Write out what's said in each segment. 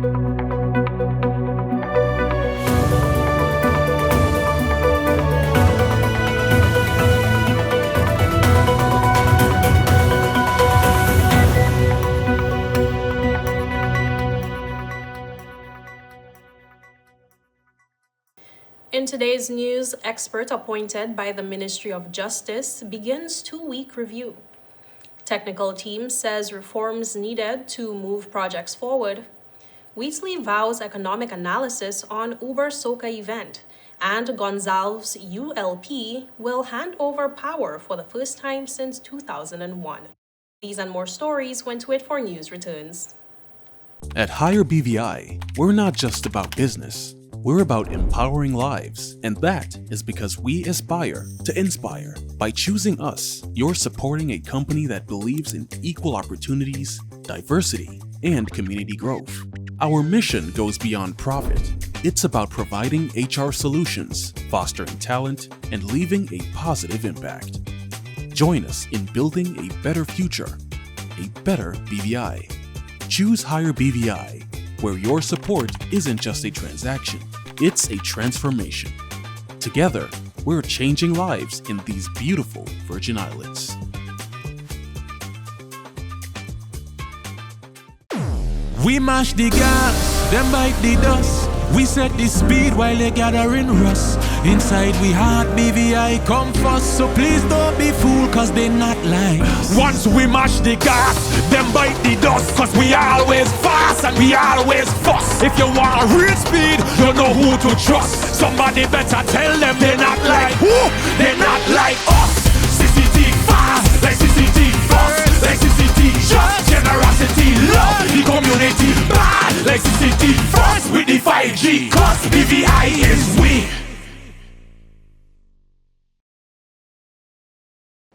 In today's news, expert appointed by the Ministry of Justice begins two-week review. Technical team says reforms needed to move projects forward. Wheatley vows economic analysis on Uber SOCA event. And GONSALVES ULP will hand over power for the first time since 2001. These and more stories when To It For News returns. At Higher BVI, we're not just about business. We're about empowering lives, and that is because we aspire to inspire. By choosing us, you're supporting a company that believes in equal opportunities, diversity, and community growth. Our mission goes beyond profit. It's about providing HR solutions, fostering talent, and leaving a positive impact. Join us in building a better future, a better BVI. Choose Higher BVI, where your support isn't just a transaction, it's a transformation. Together, we're changing lives in these beautiful Virgin Islands. We mash the gas, them bite the dust. We set the speed while they gathering rust. Inside we heart BVI come first. So please don't be fooled cause they not like us. Once we mash the gas, them bite the dust. Cause we always fast and we always fuss. If you want real speed, you know who to trust. Somebody better tell them they're not like who? They're not like us. CCT fast, like CCT fast, like CCT just generosity, love the community bad, like CCT first with the 5G. Cause BVI is we.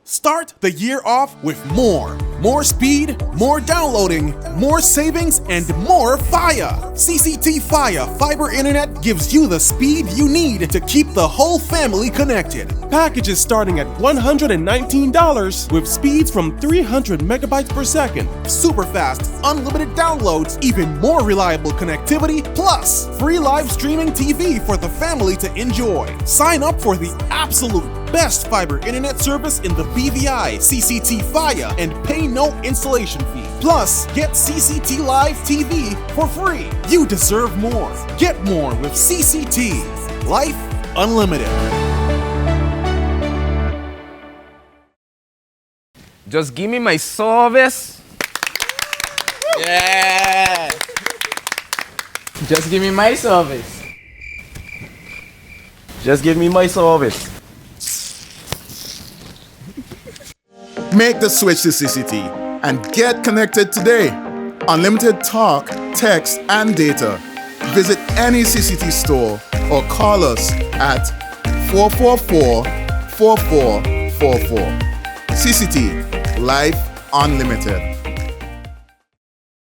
Start the year off with more. More speed, more downloading, more savings, and more fire. CCT Fire Fiber Internet gives you the speed you need to keep the whole family connected. Packages starting at $119 with speeds from 300 megabytes per second. Super fast, unlimited downloads, even more reliable connectivity, plus free live streaming TV for the family to enjoy. Sign up for the absolute best fiber internet service in the BVI CCT Fire and pay no installation fee. Plus, get CCT Live TV for free. You deserve more. Get more with CCT. Life Unlimited. Just give me my service. Yeah. Just give me my service. Just give me my service. Make the switch to CCT and get connected today. Unlimited talk, text, and data. Visit any CCT store or call us at 444-4444. CCT, Life Unlimited.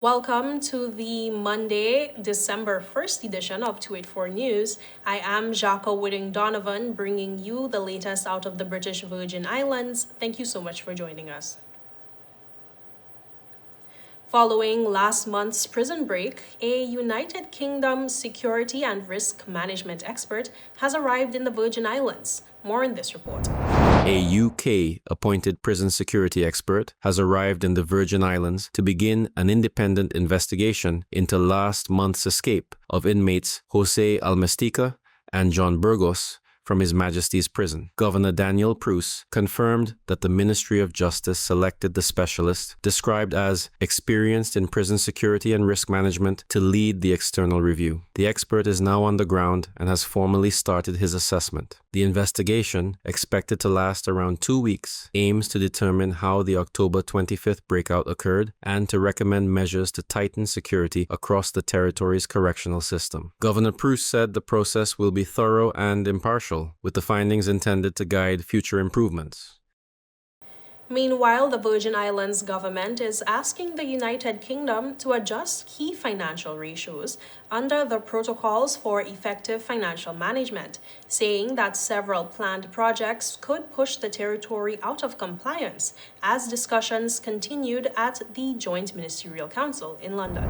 Welcome to the Monday, December 1st edition of 284 News. I am Jacques Whitting Donovan, bringing you the latest out of the British Virgin Islands. Thank you so much for joining us. Following last month's prison break, a United Kingdom security and risk management expert has arrived in the Virgin Islands. More in this report. A UK-appointed prison security expert has arrived in the Virgin Islands to begin an independent investigation into last month's escape of inmates Jose Almestica and John Burgos from His Majesty's prison. Governor Daniel Bruce confirmed that the Ministry of Justice selected the specialist, described as experienced in prison security and risk management, to lead the external review. The expert is now on the ground and has formally started his assessment. The investigation, expected to last around 2 weeks, aims to determine how the October 25th breakout occurred and to recommend measures to tighten security across the territory's correctional system. Governor Bruce said the process will be thorough and impartial, with the findings intended to guide future improvements. Meanwhile, the Virgin Islands government is asking the United Kingdom to adjust key financial ratios under the Protocols for Effective Financial Management, saying that several planned projects could push the territory out of compliance as discussions continued at the Joint Ministerial Council in London.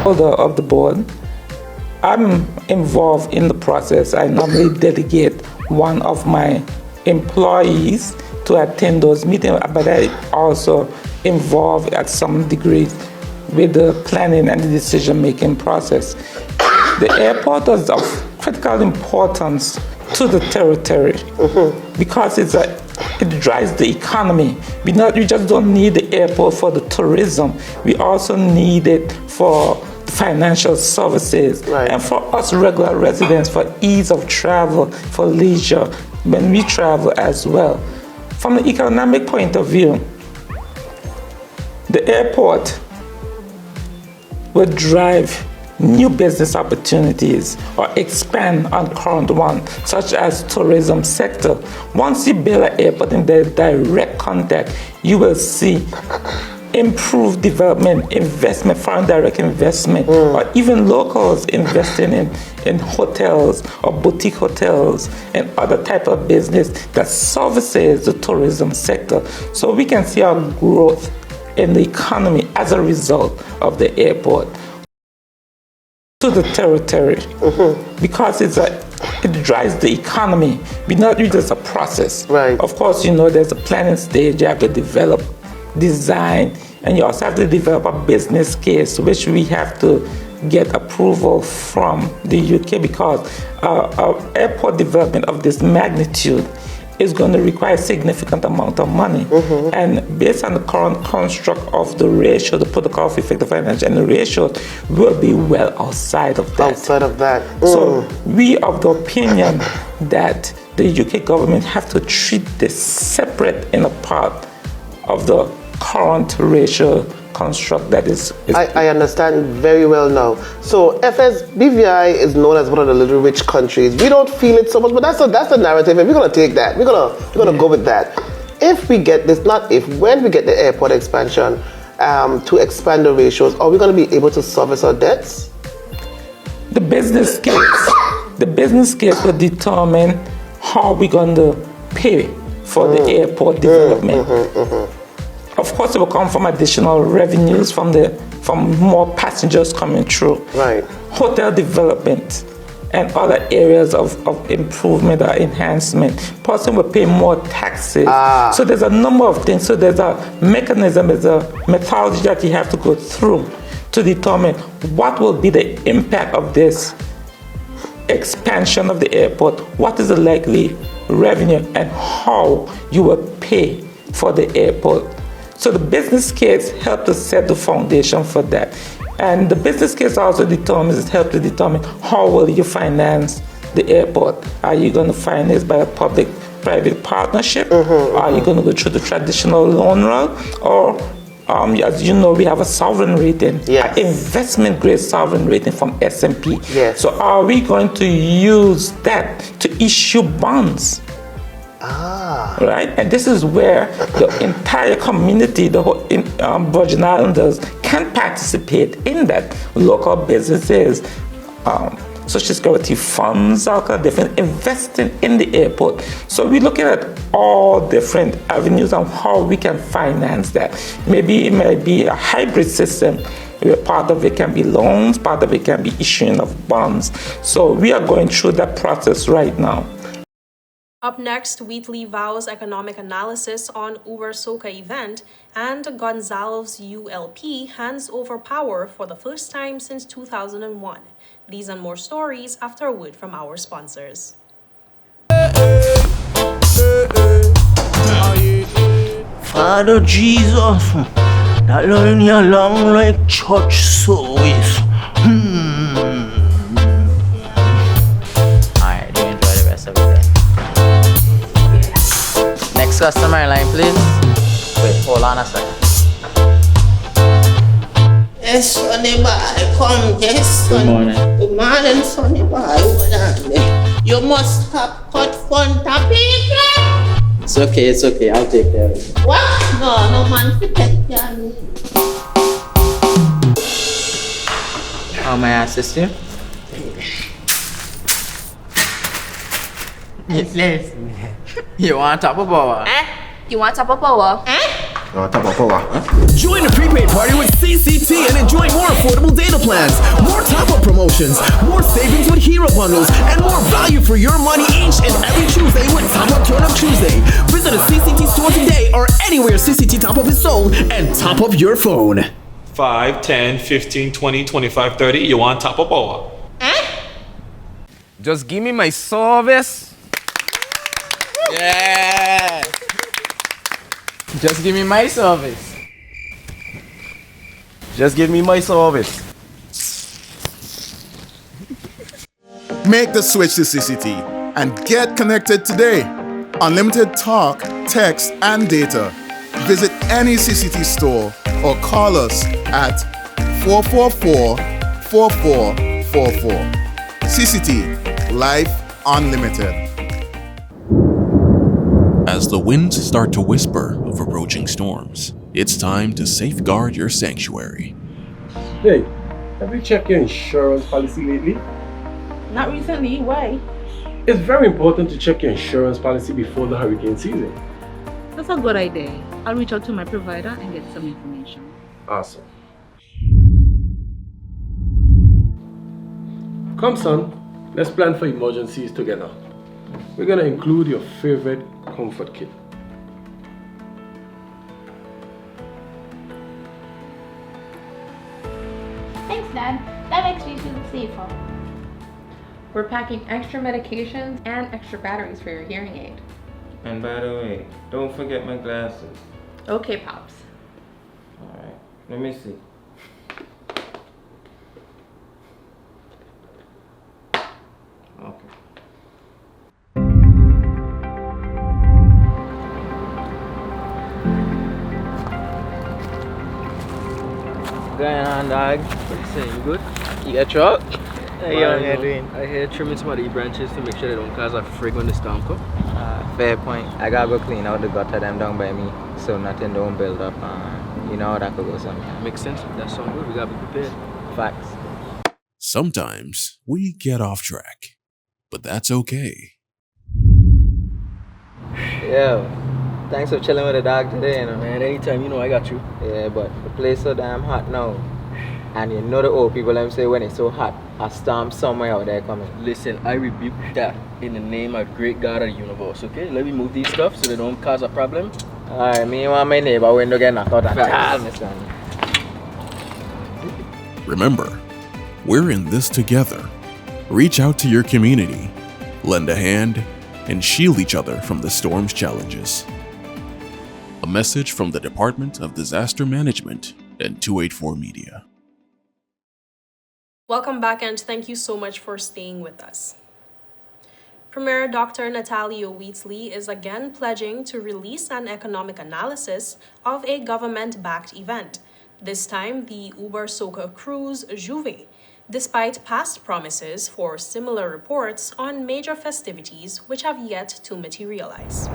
Of the board, I'm involved in the process. I normally delegate one of my employees to attend those meetings, but I also involved at some degree with the planning and the decision-making process. The airport is of critical importance to the territory because it drives the economy. We just don't need the airport for the tourism. We also need it for financial services and for us regular residents for ease of travel, for leisure, when we travel as well. From the economic point of view, the airport will drive new business opportunities or expand on current ones, such as tourism sector. Once you build an airport in the direct contact, you will see improved development, investment, foreign direct investment, or even locals investing in hotels or boutique hotels and other type of business that services the tourism sector. So we can see our growth in the economy as a result of the airport to the territory because it drives the economy. It's not just a process. Of course, there's a planning stage. You have to develop, design, and you also have to develop a business case, which we have to get approval from the UK because airport development of this magnitude is going to require a significant amount of money. And based on the current construct of the ratio, the protocol for effective finance, and the ratio will be well outside of that. So we of the opinion that the UK government have to treat this separate in a part of the current ratio construct that is I understand very well now. So BVI is known as one of the little rich countries. We don't feel it so much, but that's the narrative, and we're gonna take that. We're gonna go with that. If we get this, not if, when we get the airport expansion to expand the ratios, are we gonna be able to service our debts? The business case will determine how we're going to pay for the airport development. Of course, it will come from additional revenues from more passengers coming through. Hotel development and other areas of improvement or enhancement. Person will pay more taxes. So there's a number of things. So there's a mechanism, there's a methodology that you have to go through to determine what will be the impact of this expansion of the airport, what is the likely revenue, and how you will pay for the airport. So the business case helped to set the foundation for that. And the business case also help to determine how will you finance the airport. Are you going to finance by a public-private partnership? Are you going to go through the traditional loan route? Or, as you know, we have a sovereign rating, an investment-grade sovereign rating from S&P. So are we going to use that to issue bonds? Right? And this is where the entire community, the whole Virgin Islanders, can participate in that. Local businesses, social security funds, different investing in the airport. So we're looking at all different avenues on how we can finance that. Maybe it might be a hybrid system where part of it can be loans, part of it can be issuing of bonds. So we are going through that process right now. Up next, Wheatley VOWS economic analysis on Uber SOCA event, and GONSALVES ULP hands over power for the first time since 2001. These and more stories after a word from our sponsors. Father Jesus, that line you long like church service. Alright, do enjoy the rest of the day. Next customer line, please. Wait, hold on a second. Yes, Sonny boy, come, yes, Sonny. Good morning. Good morning, Sonny boy. Hold on there. You must have cut fun to people. It's okay. I'll take care of it. What? No man, take care of me. How may I assist you? Yes. You want top of power? You want top of power? Join the prepaid party with CCT and enjoy more affordable data plans, more top-up promotions, more savings with hero bundles, and more value for your money each and every Tuesday with Top Up Turn Up Tuesday. Visit a CCT store today or anywhere CCT Top Up is sold and top up your phone. 5, 10, 15, 20, 25, 30. You want top of power? Just give me my service. Yeah. Just give me my service. Just give me my service. Make the switch to CCT and get connected today. Unlimited talk, text, and data. Visit any CCT store or call us at 444-4444. CCT, Life Unlimited. As the winds start to whisper of approaching storms, it's time to safeguard your sanctuary. Hey, have you checked your insurance policy lately? Not recently. Why? It's very important to check your insurance policy before the hurricane season. That's a good idea. I'll reach out to my provider and get some information. Awesome. Come son, let's plan for emergencies together. We're gonna include your favorite comfort kit. Thanks, Dad. That makes me feel safer. We're packing extra medications and extra batteries for your hearing aid. And by the way, don't forget my glasses. Okay, Pops. Alright, let me see. Okay. Going on, dog? What you saying? You good? You got truck? How you on here Well, doing? I hear trimming some of the branches to make sure they don't cause a frig when the storm come. Fair point. I gotta go clean out the gutter them down by me so nothing don't build up. You know how that could go sometime. Makes sense. That sounds good. We gotta be prepared. Facts. Sometimes we get off track, but that's okay. Yo, thanks for chilling with the dog today, you know. Man, anytime, you know I got you. Yeah, but the place so damn hot now. And you know the old people them say when it's so hot, a storm somewhere out there coming. Listen, I rebuke that in the name of great God of the universe, okay? Let me move these stuff so they don't cause a problem. Alright, me want my neighbor window get knocked out and Facts. Remember, we're in this together. Reach out to your community, lend a hand, and shield each other from the storm's challenges. A message from the Department of Disaster Management and 284 Media. Welcome back and thank you so much for staying with us. Premier Dr. Natalia Wheatley is again pledging to release an economic analysis of a government-backed event, this time the Uber SOCA cruise Juve, despite past promises for similar reports on major festivities which have yet to materialize.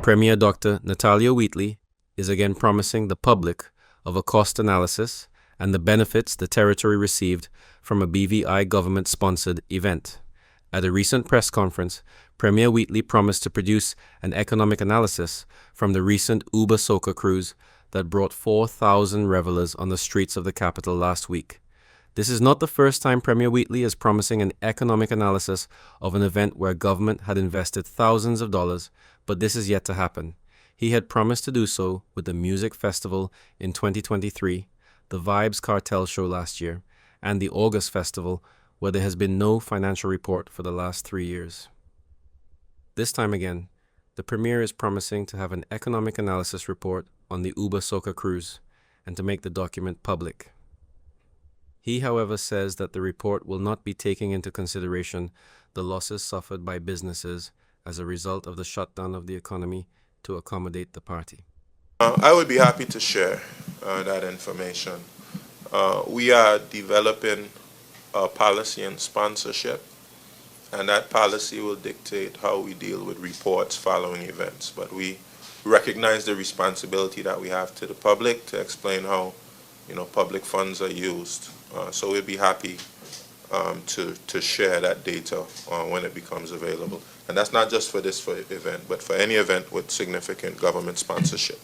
Premier Dr. Natalia Wheatley is again promising the public of a cost analysis and the benefits the territory received from a BVI government-sponsored event. At a recent press conference, Premier Wheatley promised to produce an economic analysis from the recent Uber SOCA cruise that brought 4,000 revelers on the streets of the capital last week. This is not the first time Premier Wheatley is promising an economic analysis of an event where government had invested thousands of dollars, but this is yet to happen. He had promised to do so with the music festival in 2023, the VOWS cartel show last year, and the August festival, where there has been no financial report for the last 3 years. This time again, the Premier is promising to have an economic analysis report on the Uber SOCA cruise and to make the document public. He, however, says that the report will not be taking into consideration the losses suffered by businesses as a result of the shutdown of the economy to accommodate the party. I would be happy to share that information. We are developing a policy and sponsorship and that policy will dictate how we deal with reports following events. But we recognize the responsibility that we have to the public to explain how, public funds are used. So we'll be happy to share that data when it becomes available. And that's not just for this event, but for any event with significant government sponsorship.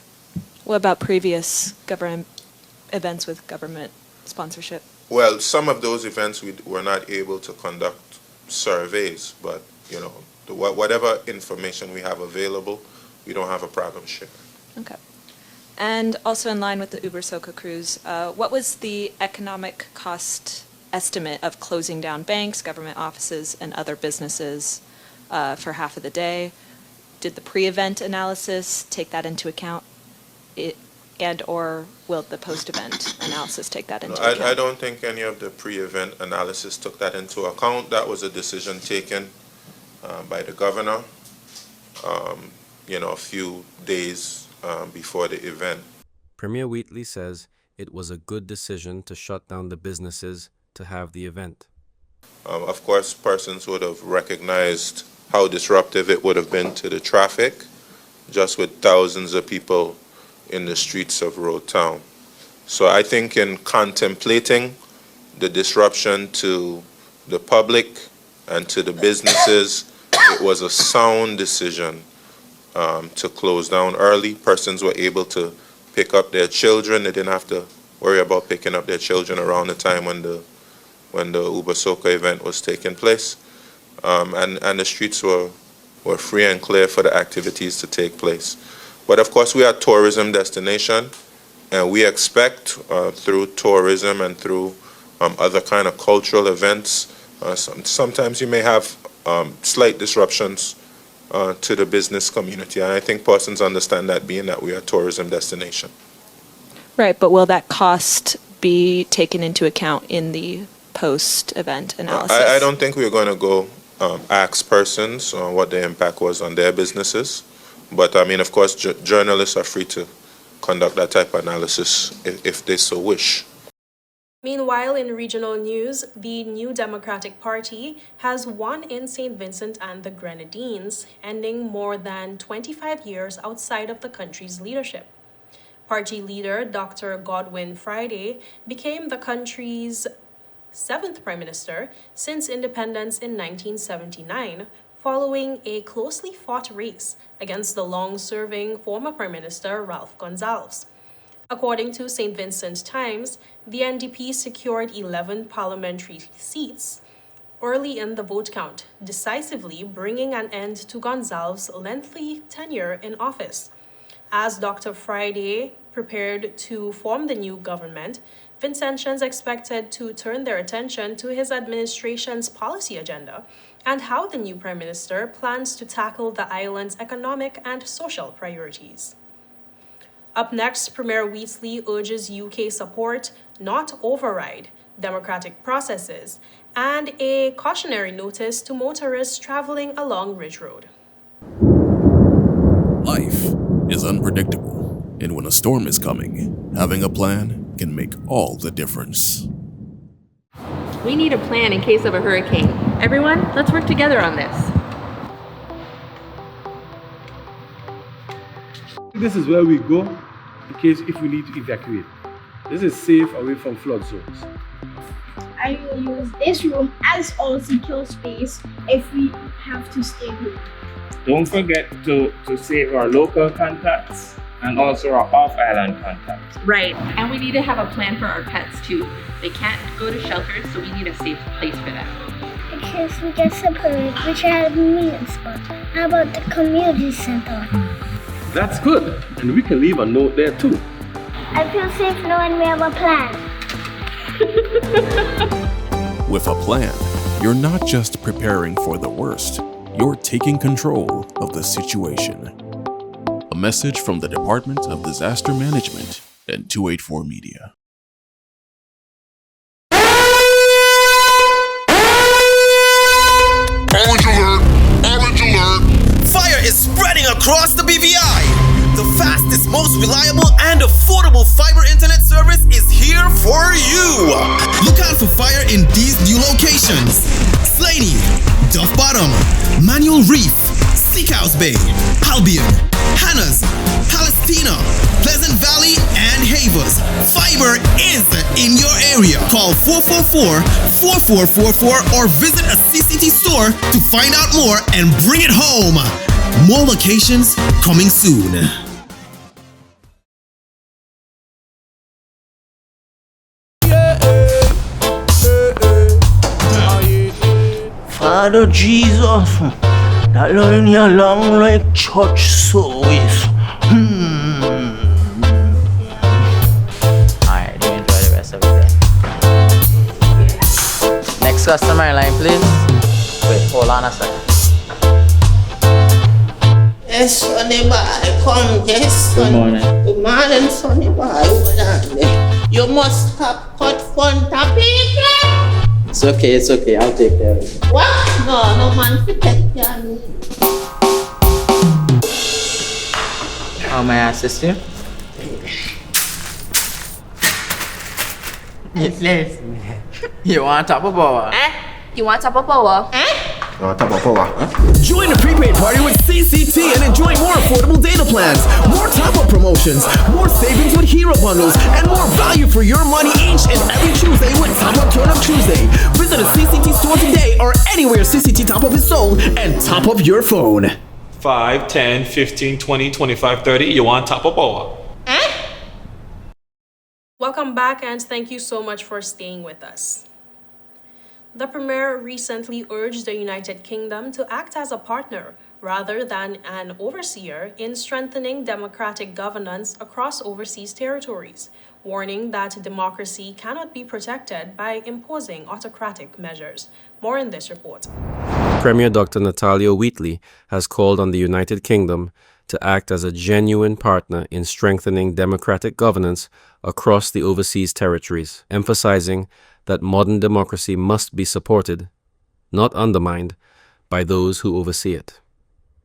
What about previous government events with government sponsorship? Well, some of those events we were not able to conduct surveys, but whatever information we have available, we don't have a problem sharing. Okay. And also in line with the Uber SOCA cruise, what was the economic cost estimate of closing down banks, government offices, and other businesses for half of the day? Did the pre-event analysis take that into account? And/or will the post-event analysis take that into account? I don't think any of the pre-event analysis took that into account. That was a decision taken by the governor, a few days before the event. Premier Wheatley says it was a good decision to shut down the businesses to have the event. Of course, persons would have recognized how disruptive it would have been to the traffic, just with thousands of people in the streets of Road Town. So I think in contemplating the disruption to the public and to the businesses, it was a sound decision to close down early. Persons were able to pick up their children. They didn't have to worry about picking up their children around the time when the Uber SOCA event was taking place. And the streets were free and clear for the activities to take place. But of course, we are a tourism destination, and we expect through tourism and through other kind of cultural events, sometimes you may have slight disruptions to the business community. And I think persons understand that, being that we are a tourism destination. Right, but will that cost be taken into account in the post-event analysis? I don't think we're going to go ask persons what the impact was on their businesses. But I mean, of course, journalists are free to conduct that type of analysis if they so wish. Meanwhile, in regional news, the New Democratic Party has won in St. Vincent and the Grenadines, ending more than 25 years outside of the country's leadership. Party leader Dr. Godwin Friday became the country's 7th prime minister since independence in 1979, following a closely fought race against the long-serving former Prime Minister Ralph Gonsalves. According to St. Vincent Times, the NDP secured 11 parliamentary seats early in the vote count, decisively bringing an end to Gonsalves' lengthy tenure in office. As Dr. Friday prepared to form the new government, Vincentians expected to turn their attention to his administration's policy agenda and how the new Prime Minister plans to tackle the island's economic and social priorities. Up next, Premier Wheatley urges UK support, not override, democratic processes, and a cautionary notice to motorists traveling along Ridge Road. Life is unpredictable, and when a storm is coming, having a plan can make all the difference. We need a plan in case of a hurricane. Everyone, let's work together on this. This is where we go in case if we need to evacuate. This is safe away from flood zones. I will use this room as our secure space if we have to stay home. Don't forget to save our local contacts and also our off-island contacts. Right, and we need to have a plan for our pets too. They can't go to shelters, so we need a safe place for them. Because we get separated, we should have a meeting spot. How about the community center? That's good, and we can leave a note there too. I feel safe knowing we have a plan. With a plan, you're not just preparing for the worst, you're taking control of the situation. A message from the Department of Disaster Management and 284 Media. Orange alert! Orange alert! Fire is spreading across the BVI! The fastest, most reliable, and affordable fiber internet service is here for you! Look out for fire in these new locations: Slaney, Duff Bottom, Manual Reef, Seacows Bay, Albion, Hannah's, Palestina, Pleasant Valley, and Havers. Fiber is in your area. Call 444-4444 or visit a CCT store to find out more and bring it home. More locations coming soon. Father Jesus, that line here long like church service. Alright, do enjoy the rest of it then. Next customer line, please. Wait, hold on a second. Yes, Sonny boy, come, yes, Sonny. Good morning. Good morning, Sonny boy. Hold on there. You must have cut front of people. It's okay, I'll take care of it. What? No man to take care of me. How may I assist you? Yes. You want top of power? You want top of power? Join the prepaid party with CCT and enjoy more affordable data plans, more top-up promotions, more savings with hero bundles, and more value for your money each and every Tuesday with Top Up Turn Up Tuesday. Visit a CCT store today or anywhere CCT Top Up is sold and top up your phone. 5, 10, 15, 20, 25, 30. You want top of power? Welcome back and thank you so much for staying with us. The Premier recently urged the United Kingdom to act as a partner rather than an overseer in strengthening democratic governance across overseas territories, warning that democracy cannot be protected by imposing autocratic measures. More in this report. Premier Dr. Natalia Wheatley has called on the United Kingdom to act as a genuine partner in strengthening democratic governance across the overseas territories, emphasizing that modern democracy must be supported, not undermined, by those who oversee it.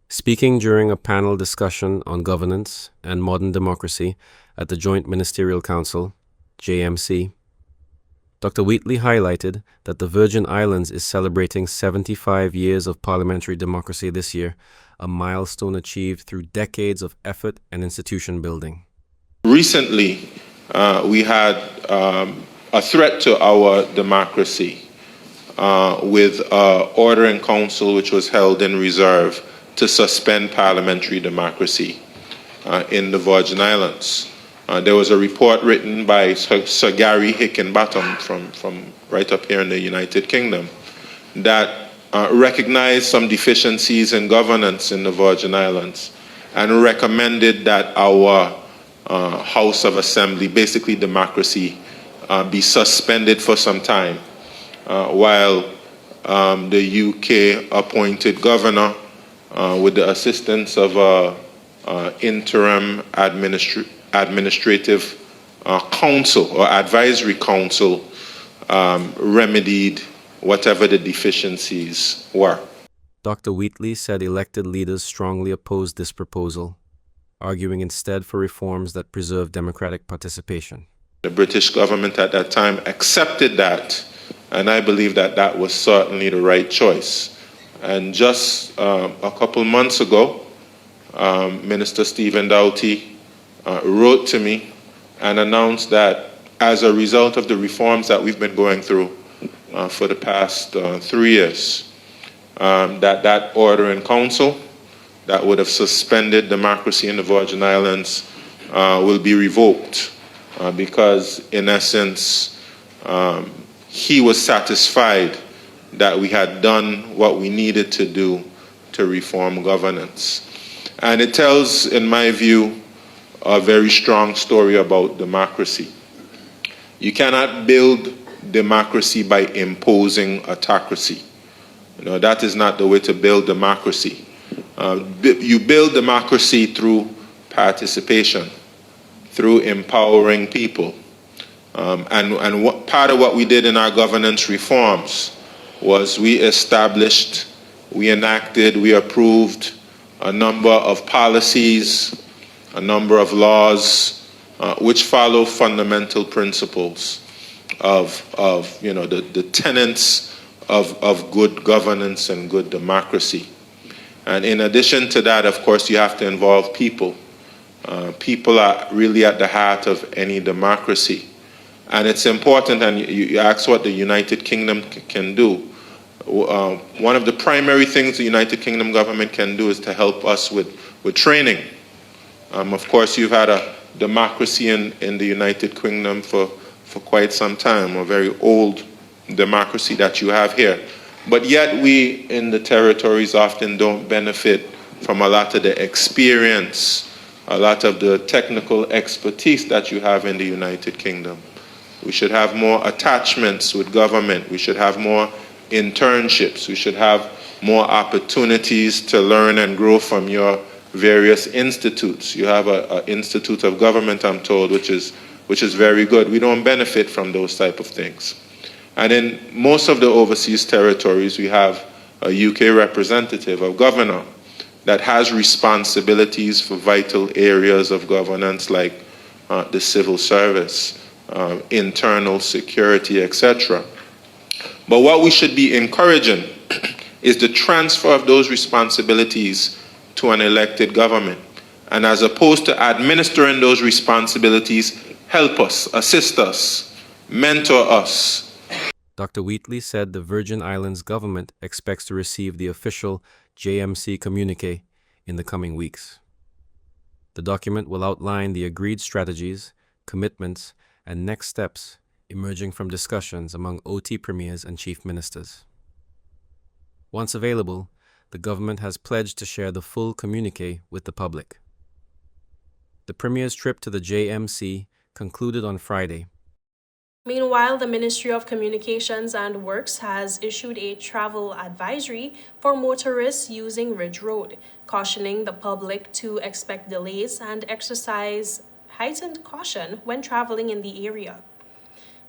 Speaking during a panel discussion on governance and modern democracy at the Joint Ministerial Council, JMC, Dr. Wheatley highlighted that the Virgin Islands is celebrating 75 years of parliamentary democracy this year, a milestone achieved through decades of effort and institution building. Recently, we had a threat to our democracy with an order in council which was held in reserve to suspend parliamentary democracy in the Virgin Islands. There was a report written by Sir Gary Hickenbottom from right up here in the United Kingdom that recognized some deficiencies in governance in the Virgin Islands and recommended that our House of Assembly, basically democracy, be suspended for some time while the UK appointed governor with the assistance of interim administrative council or advisory council remedied whatever the deficiencies were. Dr. Wheatley said elected leaders strongly opposed this proposal, arguing instead for reforms that preserve democratic participation. The British government at that time accepted that, and I believe that that was certainly the right choice. And just a couple months ago, Minister Stephen Doughty wrote to me and announced that as a result of the reforms that we've been going through for the past 3 years, that order in council that would have suspended democracy in the Virgin Islands will be revoked because, in essence, he was satisfied that we had done what we needed to do to reform governance. And it tells, in my view, a very strong story about democracy. You cannot build democracy by imposing autocracy. You know, that is not the way to build democracy. You build democracy through participation, through empowering people. Part of what we did in our governance reforms was we established, we enacted, we approved a number of policies, a number of laws which follow fundamental principles. of the tenets of good governance and good democracy. And in addition to that, of course, you have to involve people. People are really at the heart of any democracy. And it's important, and you ask what the United Kingdom can do. One of the primary things the United Kingdom government can do is to help us with training. Of course, you've had a democracy in the United Kingdom for quite some time, a very old democracy that you have here. But yet we in the territories often don't benefit from a lot of the experience, a lot of the technical expertise that you have in the United Kingdom. We should have more attachments with government. We should have more internships. We should have more opportunities to learn and grow from your various institutes. You have an Institute of Government, I'm told, which is very good. We don't benefit from those type of things. And in most of the overseas territories, we have a UK representative, a governor, that has responsibilities for vital areas of governance like the civil service, internal security, etc. But what we should be encouraging is the transfer of those responsibilities to an elected government. And as opposed to administering those responsibilities, help us, assist us, mentor us. Dr. Wheatley said the Virgin Islands government expects to receive the official JMC communique in the coming weeks. The document will outline the agreed strategies, commitments, and next steps emerging from discussions among OT premiers and chief ministers. Once available, the government has pledged to share the full communique with the public. The premier's trip to the JMC concluded on Friday. Meanwhile, the Ministry of Communications and Works has issued a travel advisory for motorists using Ridge Road, cautioning the public to expect delays and exercise heightened caution when traveling in the area.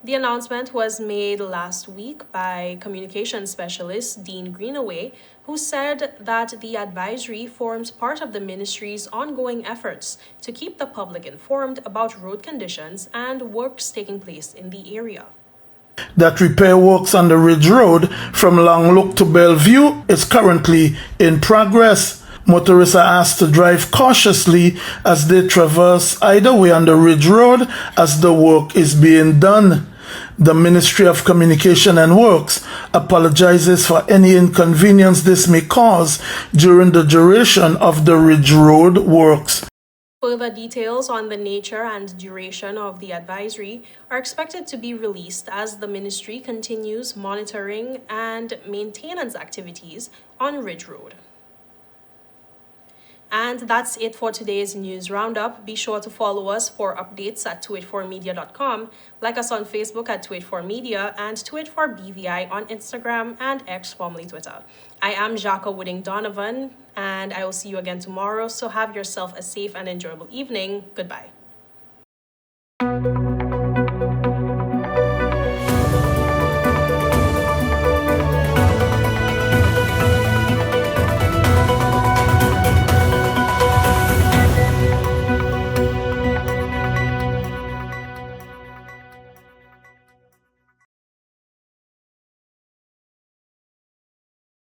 The announcement was made last week by communications specialist Dean Greenaway, who said that the advisory forms part of the ministry's ongoing efforts to keep the public informed about road conditions and works taking place in the area. That repair works on the Ridge Road from Longlook to Bellevue is currently in progress. Motorists are asked to drive cautiously as they traverse either way on the Ridge Road as the work is being done. The Ministry of Communication and Works apologizes for any inconvenience this may cause during the duration of the Ridge Road works. Further details on the nature and duration of the advisory are expected to be released as the ministry continues monitoring and maintenance activities on Ridge Road. And that's it for today's news roundup. Be sure to follow us for updates at 284media.com, like us on Facebook at 284media, and 284BVI on Instagram and X, formerly Twitter. I am Jacques Wooding Donovan, and I will see you again tomorrow. So have yourself a safe and enjoyable evening. Goodbye.